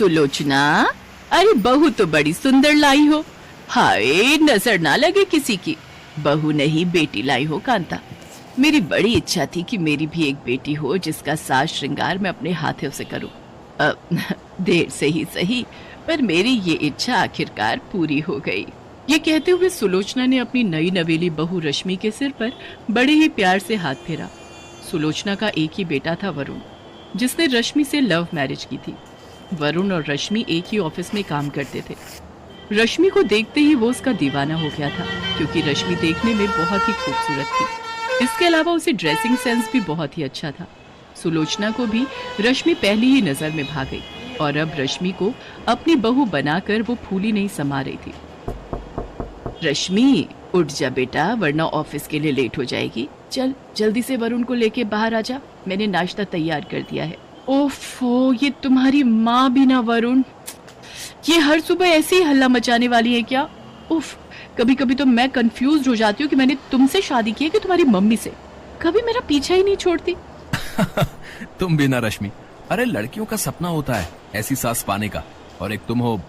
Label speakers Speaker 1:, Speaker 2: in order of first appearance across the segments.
Speaker 1: सुलोचना, अरे बहू तो बड़ी सुंदर लाई हो। हाय, नजर ना लगे किसी की। बहू नहीं बेटी लाई हो कांता। मेरी बड़ी इच्छा थी कि मेरी भी एक बेटी हो जिसका साज श्रृंगार मैं अपने हाथों से करूं। देर से ही सही, पर मेरी ये इच्छा आखिरकार पूरी हो गई। ये कहते हुए सुलोचना ने अपनी नई नवेली बहू रश्मि के सिर पर बड़े ही प्यार से हाथ फेरा। सुलोचना का एक ही बेटा था वरुण, जिसने रश्मि से लव मैरिज की थी। वरुण और रश्मि एक ही ऑफिस में काम करते थे। रश्मि को देखते ही वो उसका दीवाना हो गया था, क्योंकि रश्मि देखने में बहुत ही खूबसूरत थी। इसके अलावा उसे ड्रेसिंग सेंस भी बहुत ही अच्छा था। सुलोचना को भी रश्मि पहली ही नजर में भा गई और अब रश्मि को अपनी बहू बनाकर वो फूली नहीं समा रही थी। रश्मि, उठ जा बेटा, वरना ऑफिस के लिए लेट हो जाएगी। चल जल्दी से वरुण को लेके बाहर आ जा, मैंने नाश्ता तैयार कर दिया है। ओफो, ये तुम्हारी माँ भी ना वरुण, ये हर सुबह ऐसे ही हल्ला मचाने वाली है क्या? उफ, कभी कभी तो मैं कंफ्यूज हो जाती हूँ कि मैंने तुमसे शादी की है कि तुम्हारी मम्मी से। कभी मेरा पीछा ही नहीं छोड़ती।
Speaker 2: तुम भी ना रश्मि, अरे लड़कियों का सपना होता है ऐसी सास पाने का, और एक तुम हो।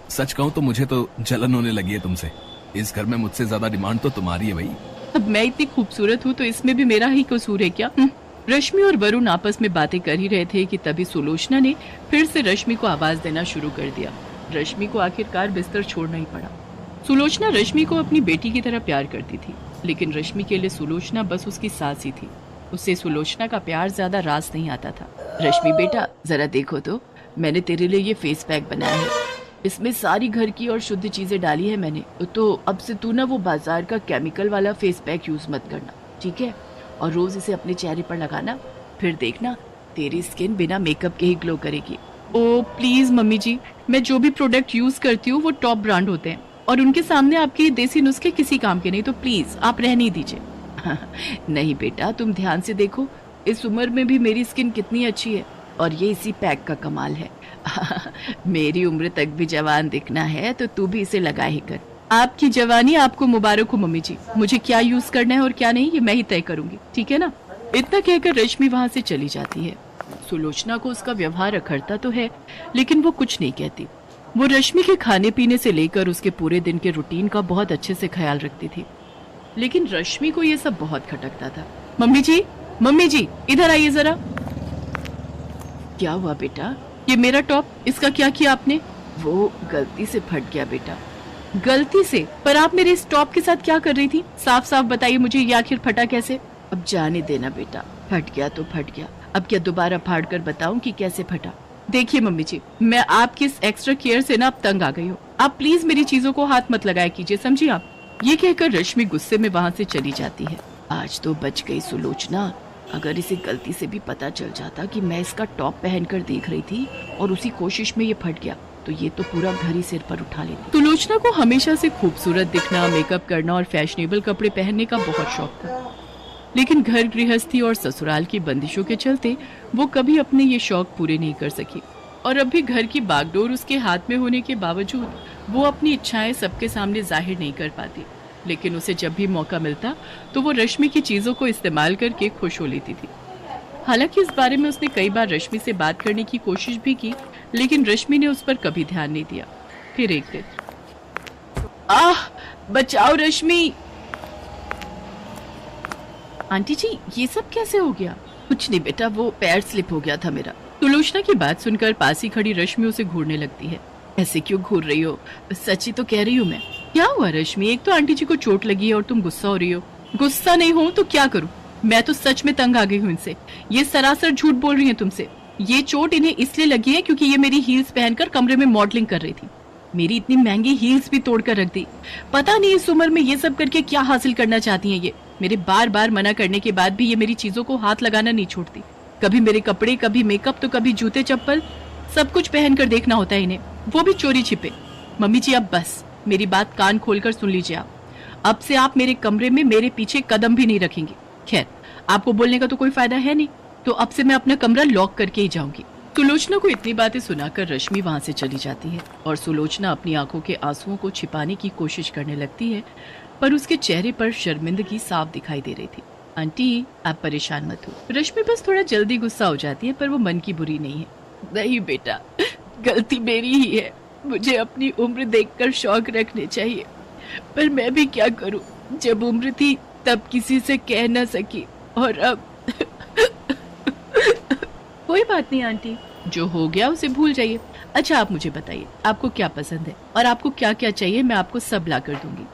Speaker 2: सच कहूँ तो मुझे तो जलन होने लगी है तुमसे। इस घर में मुझसे ज्यादा डिमांड तो तुम्हारी है भाई।
Speaker 1: अब मैं इतनी खूबसूरत हूँ तो इसमें भी मेरा ही कसूर है क्या? रश्मि और वरुण आपस में बातें कर ही रहे थे कि तभी सुलोचना ने फिर से रश्मि को आवाज देना शुरू कर दिया। रश्मि को आखिरकार बिस्तर छोड़ना ही पड़ा। सुलोचना रश्मि को अपनी बेटी की तरह प्यार करती थी, लेकिन रश्मि के लिए सुलोचना बस उसकी सास ही थी। उससे सुलोचना का प्यार ज्यादा रास नहीं आता था। रश्मि बेटा, जरा देखो तो, मैंने तेरे लिए ये फेस पैक बनाया है। इसमें सारी घर की और शुद्ध चीजें डाली है मैंने। तो अब से तू ना वो बाजार का केमिकल वाला फेस पैक यूज मत करना, ठीक है? और रोज इसे अपने चेहरे पर लगाना, फिर देखना तेरी स्किन बिना मेकअप के ही ग्लो करेगी। ओ प्लीज मम्मी जी, मैं जो भी प्रोडक्ट यूज करती हूँ वो टॉप ब्रांड होते हैं और उनके सामने आपके देसी नुस्खे किसी काम के नहीं, तो प्लीज आप रहने ही दीजिए। नहीं बेटा, तुम ध्यान से देखो, इस उम्र में भी मेरी स्किन कितनी अच्छी है और ये इसी पैक का कमाल है। मेरी उम्र तक भी जवान दिखना है तो तू भी इसे लगा ही कर। आपकी जवानी आपको मुबारक हो मम्मी जी। मुझे क्या यूज करना है और क्या नहीं ये मैं ही तय करूंगी, ठीक है ना? इतना कहकर रश्मि वहां से चली जाती है। सुलोचना को उसका व्यवहार अखरता तो है, लेकिन वो कुछ नहीं कहती। वो रश्मि के खाने पीने से लेकर उसके पूरे दिन के रूटीन का बहुत अच्छे से ख्याल रखती थी, लेकिन रश्मि को ये सब बहुत खटकता था। मम्मी जी इधर आइए जरा। क्या हुआ बेटा? ये मेरा टॉप, इसका क्या किया आपने? वो गलती से फट गया बेटा। गलती से? पर आप मेरे इस टॉप के साथ क्या कर रही थी? साफ साफ बताइए मुझे, ये आखिर फटा कैसे? अब जाने देना बेटा, फट गया तो फट गया। अब क्या दोबारा फाड़ कर बताऊं कि कैसे फटा? देखिए मम्मी जी, मैं आपकी इस एक्स्ट्रा केयर से ना अब तंग आ गई हूँ। आप प्लीज मेरी चीजों को हाथ मत लगाया कीजिए, समझी आप? ये कहकर रश्मि गुस्से में वहाँ से चली जाती है। आज तो बच गई सुलोचना। अगर इसे गलती से भी पता चल जाता कि मैं इसका टॉप पहनकर देख रही थी और उसी कोशिश में ये फट गया, तो ये तो पूरा घर ही सिर पर उठा लेती। सुलोचना को हमेशा से खूबसूरत दिखना, मेकअप करना और फैशनेबल कपड़े पहनने का बहुत शौक था, लेकिन घर गृहस्थी और ससुराल की बंदिशों के चलते वो कभी अपने ये शौक पूरे नहीं कर सकी। और अब भी घर की बागडोर उसके हाथ में होने के बावजूद वो अपनी इच्छाएं सबके सामने जाहिर नहीं कर पाती। लेकिन उसे जब भी मौका मिलता तो वो रश्मि की चीजों को इस्तेमाल करके खुश हो लेती थी। हालांकि इस बारे में उसने कई बार रश्मि से बात करने की कोशिश भी की, लेकिन रश्मि ने उस पर कभी ध्यान नहीं दिया। फिर एक दिन, आह बचाओ रश्मि। आंटी जी, ये सब कैसे हो गया? कुछ नहीं बेटा, वो पैर स्लिप हो गया था मेरा। सुलोचना की बात सुनकर पास ही खड़ी रश्मि उसे घूरने लगती है। ऐसे क्यों घूर रही हो? सच ही तो कह रही हूँ मैं। क्या हुआ रश्मि? एक तो आंटी जी को चोट लगी है और तुम गुस्सा हो रही हो। गुस्सा नहीं हो तो क्या करूँ? मैं तो सच में तंग आ गई हूँ इनसे। ये सरासर झूठ बोल रही है तुमसे। ये चोट इन्हें इसलिए लगी है क्योंकि ये मेरी हील्स पहनकर कमरे में मॉडलिंग कर रही थी। मेरी इतनी महंगी हील्स भी तोड़कर रख दी। पता नहीं इस उम्र में ये सब करके क्या हासिल करना चाहती हैं ये। मेरे बार बार मना करने के बाद भी ये मेरी चीजों को हाथ लगाना नहीं छोड़ती। कभी मेरे कपड़े, कभी मेकअप, तो कभी जूते चप्पल, सब कुछ पहन कर देखना होता है इन्हें, वो भी चोरी छिपे। मम्मी जी अब बस, मेरी बात कान खोलकर सुन लीजिए आप। अब से आप मेरे कमरे में मेरे पीछे कदम भी नहीं रखेंगे। खैर, आपको बोलने का तो कोई फायदा है नहीं, तो अब से मैं अपना कमरा लॉक करके ही जाऊंगी। सुलोचना को इतनी बातें सुनाकर रश्मि वहां से चली जाती है और सुलोचना अपनी आंखों के आंसुओं को छिपाने की कोशिश करने लगती है, पर उसके चेहरे पर शर्मिंदगी साफ दिखाई दे रही थी। आंटी, आप परेशान मत हो। रश्मि बस थोड़ा जल्दी गुस्सा हो जाती है, पर वो मन की बुरी नहीं है। नहीं बेटा, गलती मेरी ही है। मुझे अपनी उम्र देखकर शौक रखने चाहिए, पर मैं भी क्या करूं? जब उम्र थी तब किसी से कह न सकी, और अब कोई बात नहीं आंटी, जो हो गया उसे भूल जाइए। अच्छा, आप मुझे बताइए आपको क्या पसंद है और आपको क्या क्या चाहिए, मैं आपको सब ला कर दूंगी।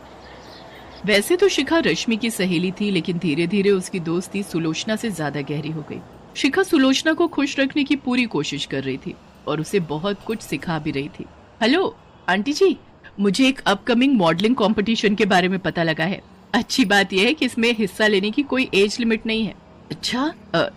Speaker 1: वैसे तो शिखा रश्मि की सहेली थी, लेकिन धीरे धीरे उसकी दोस्ती सुलोचना से ज्यादा गहरी हो गई। शिखा सुलोचना को खुश रखने की पूरी कोशिश कर रही थी और उसे बहुत कुछ सिखा भी रही थी। हेलो आंटी जी, मुझे एक अपकमिंग मॉडलिंग कंपटीशन के बारे में पता लगा है। अच्छी बात यह है कि इसमें हिस्सा लेने की कोई एज लिमिट नहीं है। अच्छा,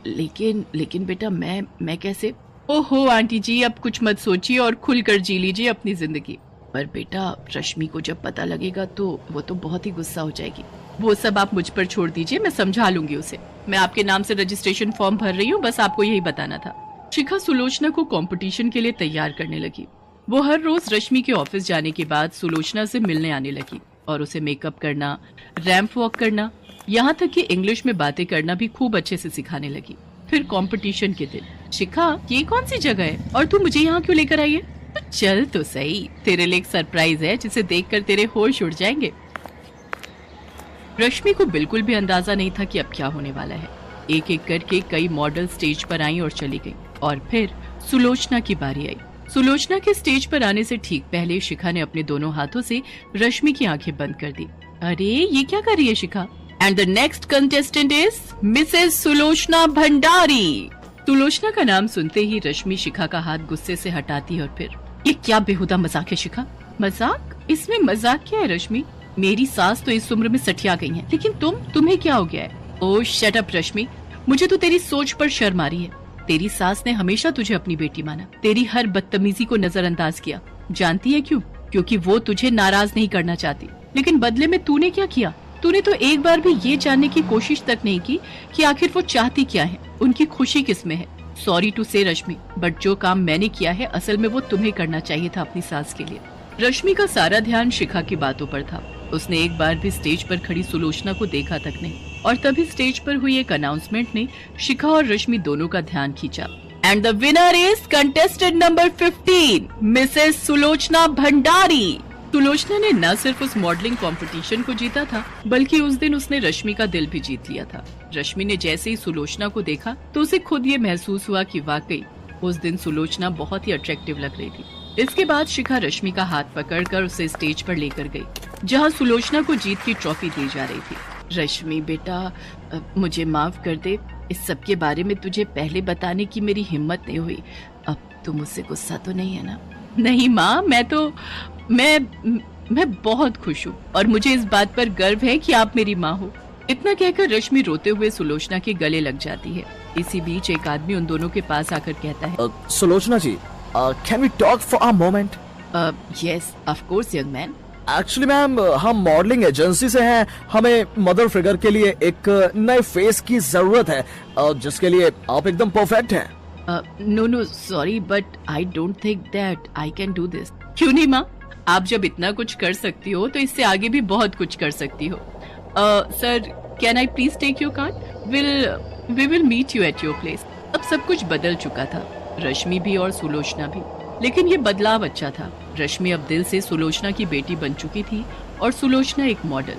Speaker 1: लेकिन बेटा मैं कैसे? ओहो आंटी जी, अब कुछ मत सोचिए और खुलकर जी लीजिए अपनी जिंदगी। पर बेटा, रश्मि को जब पता लगेगा तो वो तो बहुत ही गुस्सा हो जाएगी। वो सब आप मुझ पर छोड़ दीजिए, मैं समझा लूंगी उसे। मैं आपके नाम से रजिस्ट्रेशन फॉर्म भर रही हूँ, बस आपको यही बताना था। शिखा सुलोचना को कंपटीशन के लिए तैयार करने लगी। वो हर रोज रश्मि के ऑफिस जाने के बाद सुलोचना से मिलने आने लगी और उसे मेकअप करना, रैंप वॉक करना, यहाँ तक कि इंग्लिश में बातें करना भी खूब अच्छे से सिखाने लगी। फिर कंपटीशन के दिन, शिखा ये कौन सी जगह है और तू मुझे यहाँ क्यों लेकर आई है? तो चल तो सही, तेरे लिए एक सरप्राइज है जिसे देखकर तेरे होश उड़ जाएंगे। रश्मि को बिल्कुल भी अंदाजा नहीं था कि अब क्या होने वाला है। एक एक करके कई मॉडल स्टेज पर आई और चली गई, और फिर सुलोचना की बारी आई। सुलोचना के स्टेज पर आने से ठीक पहले शिखा ने अपने दोनों हाथों से रश्मि की आंखें बंद कर दी। अरे ये क्या कर रही है Shikha? And the next contestant is Mrs Sulochana Bhandari. Sulochana का नाम सुनते ही रश्मि शिखा का हाथ गुस्से से हटाती है और फिर, ये क्या बेहुदा मजाक है शिखा? मजाक? इसमें मजाक क्या है रश्मि? मेरी सास तो इस उम्र में सठिया गई है, लेकिन तुम्हें क्या हो गया है? ओह शट अप रश्मि, मुझे तो तेरी सोच पर शर्म आ रही है। तेरी सास ने हमेशा तुझे अपनी बेटी माना, तेरी हर बदतमीजी को नजरअंदाज किया। जानती है क्यों? क्योंकि वो तुझे नाराज नहीं करना चाहती। लेकिन बदले में तूने क्या किया? तूने तो एक बार भी ये जानने की कोशिश तक नहीं की कि आखिर वो चाहती क्या है, उनकी खुशी किसमें है। सॉरी टू से रश्मि, बट जो काम मैंने किया है असल में वो तुम्हें करना चाहिए था अपनी सास के लिए। रश्मि का सारा ध्यान शिखा की बातों पर था। उसने एक बार भी स्टेज पर खड़ी सुलोचना को देखा तक नहीं, और तभी स्टेज पर हुई एक अनाउंसमेंट ने शिखा और रश्मि दोनों का ध्यान खींचा। And the winner is contestant number 15, Mrs Sulochana Bhandari. Sulochana ने न सिर्फ उस मॉडलिंग कंपटीशन को जीता था, बल्कि उस दिन उसने रश्मि का दिल भी जीत लिया था। रश्मि ने जैसे ही सुलोचना को देखा तो उसे खुद ये महसूस हुआ कि वाकई उस दिन सुलोचना बहुत ही अट्रैक्टिव लग रही थी। इसके बाद शिखा रश्मि का हाथ पकड़कर उसे स्टेज पर लेकर गई, जहां सुलोचना को जीत की ट्रॉफी दी जा रही थी। रश्मि बेटा, मुझे माफ कर दे, इस सब के बारे में तुझे पहले बताने की मेरी हिम्मत नहीं हुई। अब तुम मुझसे गुस्सा तो नहीं है ना? नहीं माँ, मैं बहुत खुश हूँ और मुझे इस बात पर गर्व है कि आप मेरी माँ हो। इतना कहकर रश्मि रोते हुए सुलोचना के गले लग जाती है। इसी बीच एक आदमी उन दोनों के पास आकर कहता है,
Speaker 3: Sulochana ji, can we talk for a moment?
Speaker 1: Yes of course young man.
Speaker 3: Actually ma'am, हम मॉडलिंग एजेंसी से हैं। हमें मदर फिगर के लिए एक नए फेस की जरूरत है, जिसके लिए आप एकदम परफेक्ट हैं।
Speaker 1: No sorry, but I don't think that I can do this. क्यों नहीं माँ? आप जब इतना कुछ कर सकती हो तो इससे आगे भी बहुत कुछ कर सकती हो। Sir, can I please take your card? We will meet you at your place. अब सब कुछ बदल चुका था, रश्मि भी और सुलोचना भी, लेकिन ये बदलाव अच्छा था। रश्मि अब दिल से सुलोचना की बेटी बन चुकी थी और सुलोचना एक मॉडल।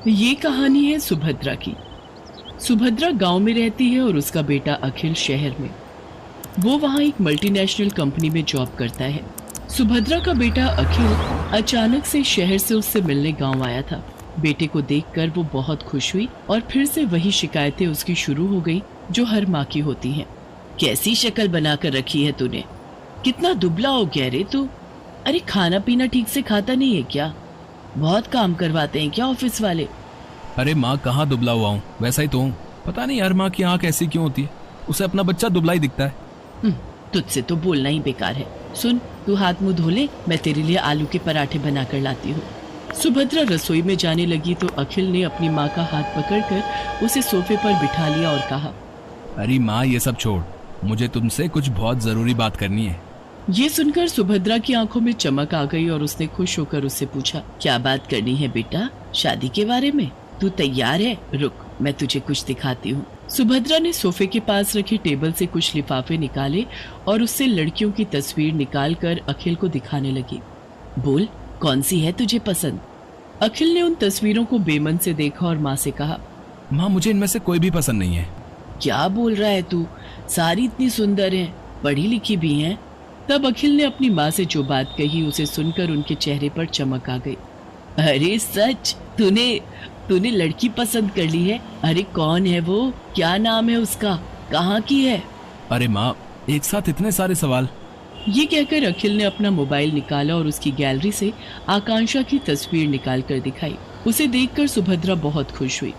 Speaker 1: ये कहानी है सुभद्रा की। सुभद्रा गांव में रहती है और उसका बेटा अखिल शहर में। वो वहाँ एक मल्टीनेशनल कंपनी में जॉब करता है। सुभद्रा का बेटा अखिल अचानक से शहर से उससे मिलने गांव आया था। बेटे को देखकर वो बहुत खुश हुई और फिर से वही शिकायतें उसकी शुरू हो गई जो हर माँ की होती हैं। कैसी शक्ल बना कर रखी है तूने? कितना दुबला हो गया रे तू? अरे खाना पीना ठीक से खाता नहीं है क्या? बहुत काम करवाते हैं क्या ऑफिस वाले?
Speaker 2: अरे माँ, कहाँ दुबला हुआ हूँ, वैसा ही तो हूँ। पता नहीं यार, माँ की आँख ऐसी क्यों होती है, उसे अपना बच्चा दुबला ही दिखता है।
Speaker 1: तुझसे तो बोलना ही बेकार है। सुन, तू हाथ मुंह धो ले, मैं तेरे लिए आलू के पराठे बना कर लाती हूँ। सुभद्रा रसोई में जाने लगी तो अखिल ने अपनी माँ का हाथ पकड़कर उसे सोफे पर बिठा लिया और कहा,
Speaker 2: अरे माँ, ये सब छोड़, मुझे तुमसे कुछ बहुत जरूरी बात करनी है।
Speaker 1: ये सुनकर सुभद्रा की आंखों में चमक आ गई और उसने खुश होकर उससे पूछा, क्या बात करनी है बेटा? शादी के बारे में? तू तैयार है? रुक, मैं तुझे कुछ दिखाती हूँ। सुभद्रा ने सोफे के पास रखी टेबल से कुछ लिफाफे निकाले और उससे लड़कियों की तस्वीर निकालकर अखिल को दिखाने लगी। बोल, कौन सी है तुझे पसंद? अखिल ने उन तस्वीरों को बेमन से देखा और माँ से कहा,
Speaker 2: माँ मुझे इनमें से कोई भी पसंद नहीं है।
Speaker 1: क्या बोल रहा है तू? सारी इतनी सुंदर हैं, पढ़ी लिखी भी हैं। तब अखिल ने अपनी माँ से जो बात कही उसे सुनकर उनके चेहरे पर चमक आ गई। अरे सच, तूने लड़की पसंद कर ली है? अरे कौन है वो? क्या नाम है उसका? कहाँ की है?
Speaker 2: अरे माँ, एक साथ इतने सारे सवाल।
Speaker 1: ये कहकर अखिल ने अपना मोबाइल निकाला और उसकी गैलरी से आकांक्षा की तस्वीर निकाल कर दिखाई। उसे देखकर सुभद्रा बहुत खुश हुई।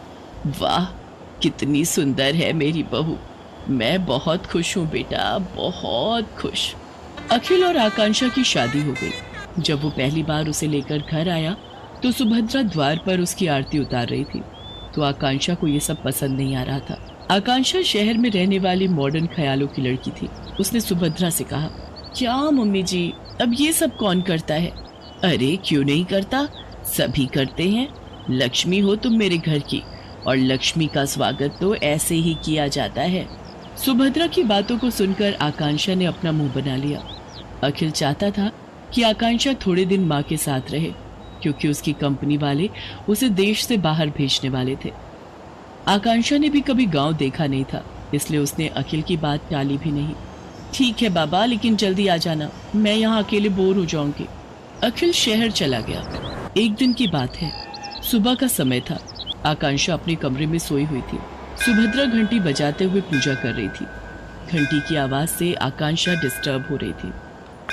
Speaker 1: वाह, कितनी सुंदर है मेरी बहू। मैं बहुत खुश हूँ बेटा, बहुत खुश। अखिल और आकांक्षा की शादी हो गई। जब वो पहली बार उसे लेकर घर आया तो सुभद्रा द्वार पर उसकी आरती उतार रही थी, तो आकांक्षा को ये सब पसंद नहीं आ रहा था। आकांक्षा शहर में रहने वाली मॉडर्न ख्यालों की लड़की थी। उसने सुभद्रा से कहा, क्या मम्मी जी, अब ये सब कौन करता है? अरे क्यों नहीं करता, सभी करते हैं। लक्ष्मी हो तुम मेरे घर की, और लक्ष्मी का स्वागत तो ऐसे ही किया जाता है। सुभद्रा की बातों को सुनकर आकांक्षा ने अपना मुंह बना लिया। अखिल चाहता था कि आकांक्षा थोड़े दिन माँ के साथ रहे, क्योंकि उसकी कंपनी वाले उसे देश से बाहर भेजने वाले थे। आकांक्षा ने भी कभी गांव देखा नहीं था, इसलिए उसने अखिल की बात टाली भी नहीं। ठीक है बाबा, लेकिन जल्दी आ जाना, मैं यहाँ अकेले बोर हो जाऊंगी। अखिल शहर चला गया। एक दिन की बात है, सुबह का समय था। आकांक्षा अपने कमरे में सोई हुई थी। सुभद्रा घंटी बजाते हुए पूजा कर रही थी। घंटी की आवाज से आकांक्षा डिस्टर्ब हो रही थी।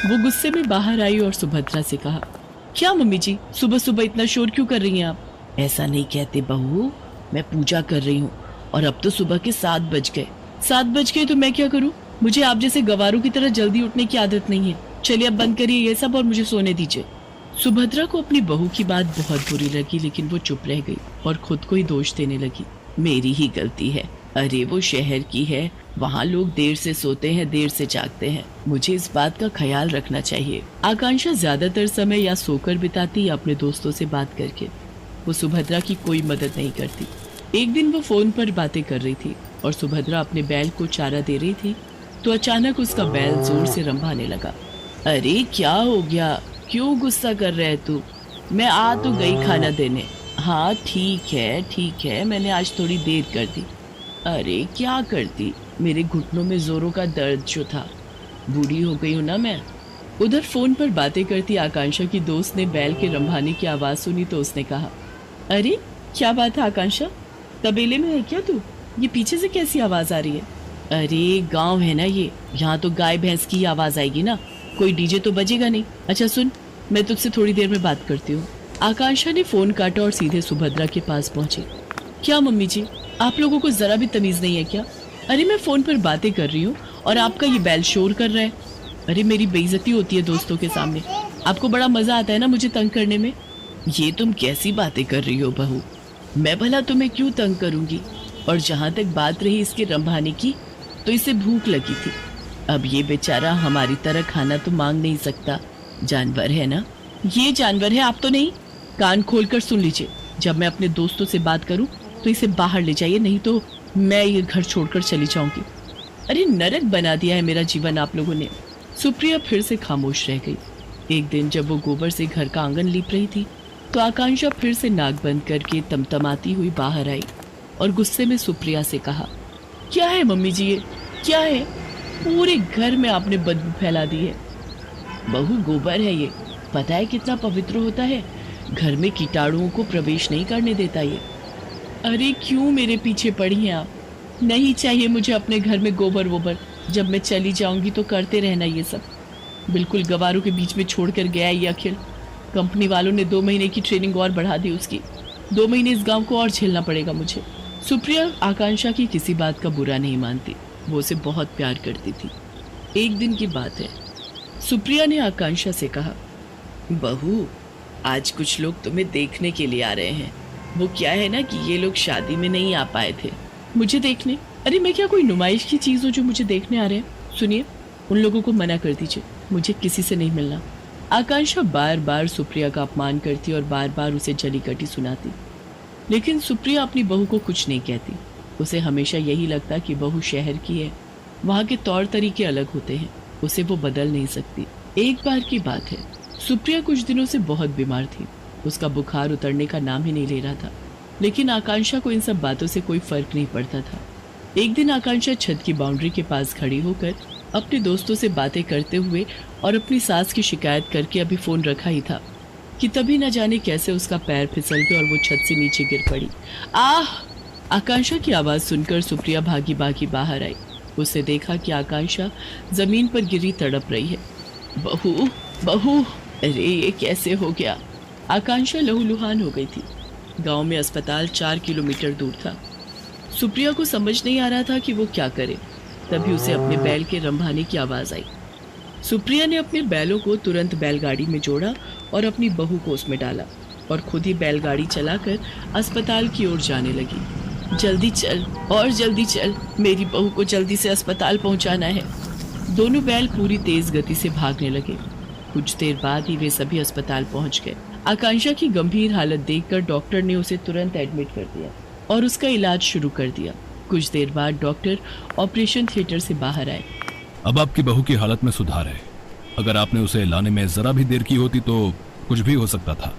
Speaker 1: वो गुस्से में बाहर आई और सुभद्रा से कहा, क्या मम्मी जी, सुबह सुबह इतना शोर क्यों कर रही हैं आप? ऐसा नहीं कहते बहू, मैं पूजा कर रही हूँ और अब तो सुबह के 7 बज गए। 7 बज गए तो मैं क्या करूँ? मुझे आप जैसे गवारों की तरह जल्दी उठने की आदत नहीं है। चलिए अब बंद करिए ये सब और मुझे सोने दीजिए। सुभद्रा को अपनी बहू की बात बहुत बुरी लगी, लेकिन वो चुप रह गई और खुद को ही दोष देने लगी। मेरी ही गलती है। अरे वो शहर की है, वहाँ लोग देर से सोते हैं, देर से जागते हैं। मुझे इस बात का ख्याल रखना चाहिए। आकांक्षा ज्यादातर समय या सोकर बिताती या अपने दोस्तों से बात करके। वो सुभद्रा की कोई मदद नहीं करती। एक दिन वो फोन पर बातें कर रही थी और सुभद्रा अपने बैल को चारा दे रही थी, तो अचानक उसका बैल जोर से रंभाने लगा। अरे क्या हो गया, क्यों गुस्सा कर रहे है तू? मैं आ तो गई खाना देने। हाँ ठीक है, मैंने आज थोड़ी देर कर दी। अरे क्या करती, मेरे घुटनों में जोरों का दर्द जो था। बूढ़ी हो गई हूँ ना मैं। उधर फोन पर बातें करती आकांक्षा की दोस्त ने बैल के रंभाने की आवाज सुनी तो उसने कहा, अरे क्या बात है आकांक्षा, तबेले में है क्या तू? ये पीछे से कैसी आवाज आ रही है? अरे गांव है ना ये, यहाँ तो गाय भैंस की आवाज आएगी ना, कोई डीजे तो बजेगा नहीं। अच्छा सुन, मैं तुझसे थोड़ी देर में बात करती हूँ। आकांक्षा ने फोन काटा और सीधे सुभद्रा के पास पहुंची। क्या मम्मी जी, आप लोगों को जरा भी तमीज नहीं है क्या? अरे मैं फोन पर बातें कर रही हूँ और आपका ये बैल शोर कर रहा है। अरे मेरी बेइज्जती होती है दोस्तों के सामने। आपको बड़ा मजा आता है ना मुझे तंग करने में। ये तुम कैसी बातें कर रही हो बहू, मैं भला तुम्हें क्यों तंग करूंगी? और जहाँ तक बात रही इसके रंभाने की, तो इसे भूख लगी थी। अब ये बेचारा हमारी तरह खाना तो मांग नहीं सकता, जानवर है ना। ये जानवर है, आप तो नहीं। कान खोलकर सुन लीजिए, जब मैं अपने दोस्तों से बात करूं तो इसे बाहर ले जाइए, नहीं तो मैं ये घर छोड़कर चली जाऊंगी। अरे नरक बना दिया है मेरा जीवन आप लोगों ने। सुप्रिया फिर से खामोश रह गई। एक दिन जब वो गोबर से घर का आंगन लीप रही थी तो आकांक्षा फिर से नाक बंद करके तमतमाती हुई बाहर आई और गुस्से में सुप्रिया से कहा, क्या है मम्मी जी, ये क्या है? पूरे घर में आपने बदबू फैला दी है। बहू गोबर है ये, पता है कितना पवित्र होता है, घर में कीटाणुओं को प्रवेश नहीं करने देता ये। अरे क्यों मेरे पीछे पड़ी हैं आप? नहीं चाहिए मुझे अपने घर में गोबर वोबर, जब मैं चली जाऊंगी तो करते रहना ये सब। बिल्कुल गवारों के बीच में छोड़कर गया ये अखिल। कंपनी वालों ने 2 महीने की ट्रेनिंग और बढ़ा दी उसकी। 2 महीने इस गांव को और झेलना पड़ेगा मुझे। सुप्रिया आकांक्षा की किसी बात का बुरा नहीं मानती, वो उसे बहुत प्यार करती थी। एक दिन की बात है, सुप्रिया ने आकांक्षा से कहा, बहू आज कुछ लोग तुम्हें देखने के लिए आ रहे हैं। वो क्या है ना कि ये लोग शादी में नहीं आ पाए थे मुझे देखने। अरे मैं क्या कोई नुमाइश की चीज हूँ जो मुझे देखने आ रहे हैं? सुनिए, उन लोगों को मना कर दीजिए, मुझे किसी से नहीं मिलना। आकांक्षा बार बार सुप्रिया का अपमान करती और बार बार उसे जली कटी सुनाती। लेकिन सुप्रिया अपनी बहू को कुछ नहीं कहती। उसे हमेशा यही लगता कि बहू शहर की है, वहाँ के तौर तरीके अलग होते हैं, उसे वो बदल नहीं सकती। एक बार की बात है, सुप्रिया कुछ दिनों से बहुत बीमार थी। उसका बुखार उतरने का नाम ही नहीं ले रहा था, लेकिन आकांक्षा को इन सब बातों से कोई फर्क नहीं पड़ता था। एक दिन आकांक्षा छत की बाउंड्री के पास खड़ी होकर अपने दोस्तों से बातें करते हुए और अपनी सास की शिकायत करके अभी फोन रखा ही था कि तभी न जाने कैसे उसका पैर फिसल गया और वो छत से नीचे गिर पड़ी। आह! आकांक्षा की आवाज सुनकर सुप्रिया भागी भागी बाहर आई। उसने देखा कि आकांक्षा जमीन पर गिरी तड़प रही है। बहू, बहू, अरे ये कैसे हो गया? आकांक्षा लहूलुहान हो गई थी। गांव में अस्पताल 4 किलोमीटर दूर था। सुप्रिया को समझ नहीं आ रहा था कि वो क्या करे। तभी उसे अपने बैल के रंभाने की आवाज आई। सुप्रिया ने अपने बैलों को तुरंत बैलगाड़ी में जोड़ा और अपनी बहू को उसमें डाला और खुद ही बैलगाड़ी चलाकर अस्पताल की ओर जाने लगी। जल्दी चल और जल्दी चल, मेरी बहू को जल्दी से अस्पताल पहुंचाना है। दोनों बैल पूरी तेज गति से भागने लगे। कुछ देर बाद ही वे सभी अस्पताल पहुंच गए। आकांक्षा की गंभीर हालत देखकर डॉक्टर ने उसे तुरंत एडमिट कर दिया और उसका इलाज शुरू कर दिया। कुछ देर बाद डॉक्टर ऑपरेशन थिएटर से बाहर आए।
Speaker 2: अब आपकी बहू की हालत में सुधार है। अगर आपने उसे लाने में जरा भी देर की होती तो कुछ भी हो सकता था।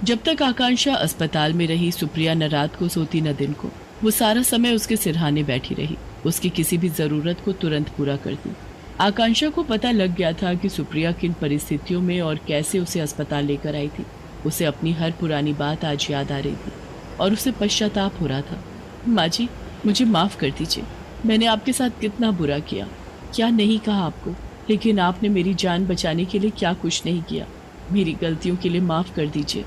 Speaker 1: जब तक आकांक्षा अस्पताल में रही, सुप्रिया न रात को सोती न दिन को। वो सारा समय उसके सिरहाने बैठी रही, उसकी किसी भी जरूरत को तुरंत पूरा करती। आकांक्षा को पता लग गया था कि सुप्रिया किन परिस्थितियों में और कैसे उसे अस्पताल लेकर आई थी। उसे अपनी हर पुरानी बात आज याद आ रही थी और उसे पश्चाताप हो रहा था। माँ जी, मुझे माफ कर दीजिए। मैंने आपके साथ कितना बुरा किया, क्या नहीं कहा आपको, लेकिन आपने मेरी जान बचाने के लिए क्या कुछ नहीं किया। मेरी गलतियों के लिए माफ कर दीजिए।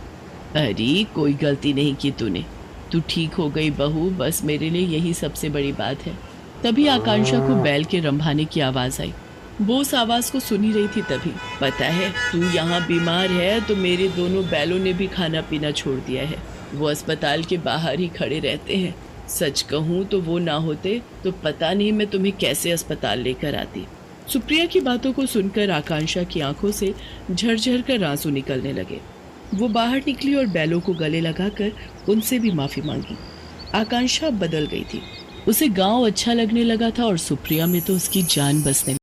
Speaker 1: अरे कोई गलती नहीं की तूने, तू ठीक हो गई बहू, बस मेरे लिए यही सबसे बड़ी बात है। तभी आकांक्षा को बैल के रंभाने की आवाज आई। वो उस आवाज को सुनी रही थी। तभी पता है तू यहाँ बीमार है तो मेरे दोनों बैलों ने भी खाना पीना छोड़ दिया है। वो अस्पताल के बाहर ही खड़े रहते हैं। सच कहूँ तो वो ना होते तो पता नहीं मैं तुम्हें कैसे अस्पताल लेकर आती। सुप्रिया की बातों को सुनकर आकांक्षा की आंखों से झरझर कर आंसू निकलने लगे। वो बाहर निकली और बैलों को गले लगाकर उनसे भी माफी मांगी। आकांक्षा बदल गई थी। उसे गांव अच्छा लगने लगा था और सुप्रिया में तो उसकी जान बसने